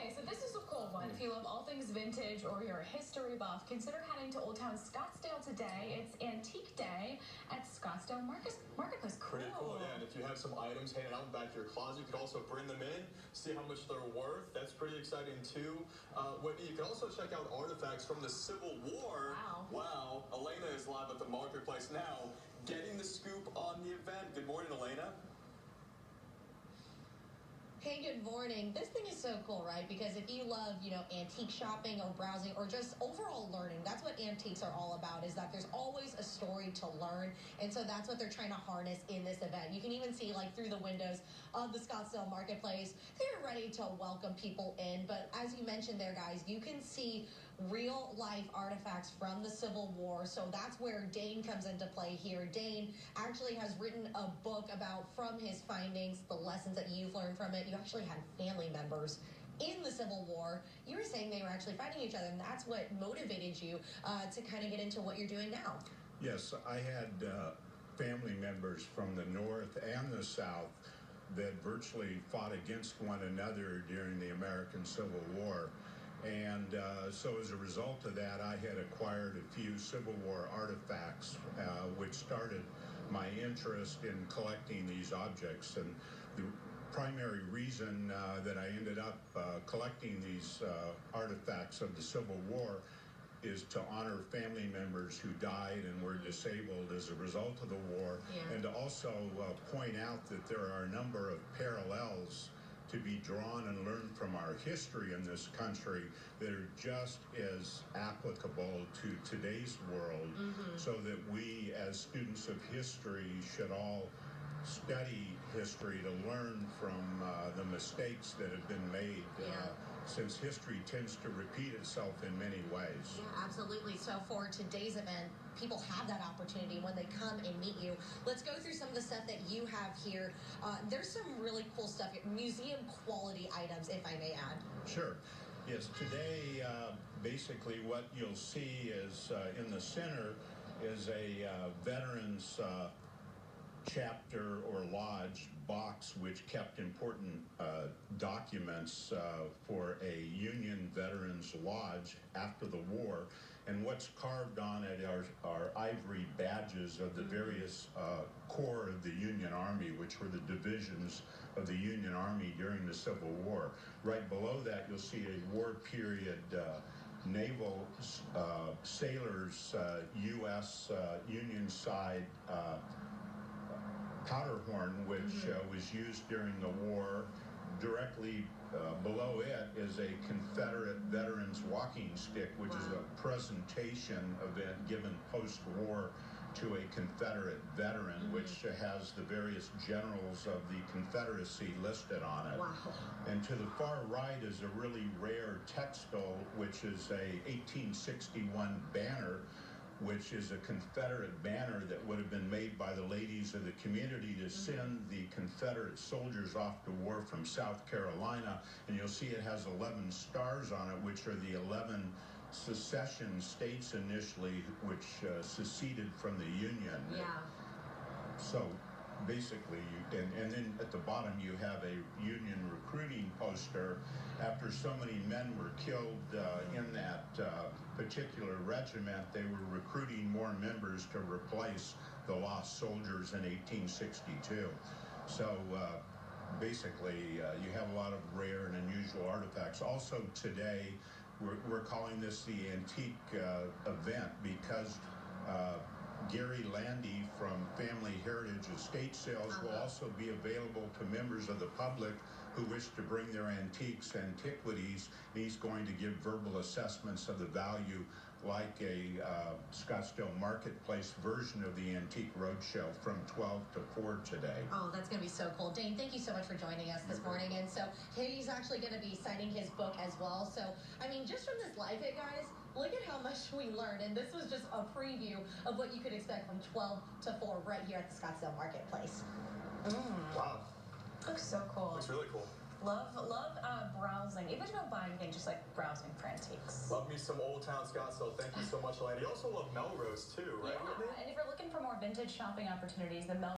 Okay, so this is a cool one. If you love all things vintage or you're a history buff, consider heading to Old Town Scottsdale today. It's Antique Day at Scottsdale Marketplace. Cool. Pretty cool, yeah. And if you have some items hanging out in the back of your closet, you could also bring them in, see how much they're worth. That's pretty exciting, too. Whitney, you can also check out artifacts from the Civil War. Wow. Elena is live at the marketplace now, getting the scoop on the event. Good morning, Elena. Hey, good morning. This thing is so cool, right? Because if you love, antique shopping or browsing or just overall learning, that's what antiques are all about, is that there's always a story to learn. And so that's what they're trying to harness in this event. You can even see, through the windows of the Scottsdale Marketplace, they're ready to welcome people in. But as you mentioned there, guys, you can see real life artifacts from the Civil War. So that's where Dain comes into play here. Dain actually has written a book about, from his findings, the lessons that you've learned from it. You actually had family members in the Civil War. You were saying they were actually fighting each other, and that's what motivated you to kind of get into what you're doing now. Yes, I had family members from the North and the South that virtually fought against one another during the American Civil War. And so as a result of that, I had acquired a few Civil War artifacts, which started my interest in collecting these objects. And the primary reason that I ended up collecting these artifacts of the Civil War is to honor family members who died and were disabled as a result of the war, and to also point out that there are a number of parallels to be drawn and learned from our history in this country that are just as applicable to today's world, so that we as students of history should all study history to learn from the mistakes that have been made, since history tends to repeat itself in many ways. Yeah, absolutely. So for today's event, people have that opportunity when they come and meet you. Let's go through some of the stuff that you have here. There's some really cool stuff here, museum quality items, if I may add. Sure. Yes, today basically what you'll see is in the center is a veterans chapter or lodge box which kept important documents for a Union Veterans Lodge after the war. And what's carved on it are ivory badges of the various corps of the Union Army, which were the divisions of the Union Army during the Civil War. Right below that, you'll see a war period naval sailors, U.S. Union side powder horn, which was used during the war. Directly below it is a Confederate veterans walking stick, which is a presentation event given post-war to a Confederate veteran, which has the various generals of the Confederacy listed on it. And to the far right is a really rare textile, which is a 1861 banner, which is a Confederate banner that would have been made by the ladies of the community to send the Confederate soldiers off to war from South Carolina. And you'll see it has 11 stars on it, which are the 11 secession states initially, which seceded from the Union. So basically, and then at the bottom you have a Union recruiting poster. After so many men were killed in that particular regiment, they were recruiting more members to replace the lost soldiers in 1862. So basically, you have a lot of rare and unusual artifacts. Also today, we're calling this the antique event because Gary Landi from Family Heritage Estate Sales will also be available to members of the public who wish to bring their antiquities. He's going to give verbal assessments of the value, like a Scottsdale Marketplace version of the Antique Roadshow from 12 to 4 today. Oh, that's going to be so cool. Dain, thank you so much for joining us this morning. And so he's actually going to be signing his book as well. So, I mean, just from this live hit, guys, look at how much we learned. And this was just a preview of what you could expect from 12 to 4 right here at the Scottsdale Marketplace. Wow. Looks so cool. Looks really cool. Love browsing. Even if you don't buy anything, just like browsing for antiques. Love me some Old Town Scottsdale. Thank you so much, Landi. You also love Melrose too, right? Yeah, and if you're looking for more vintage shopping opportunities, the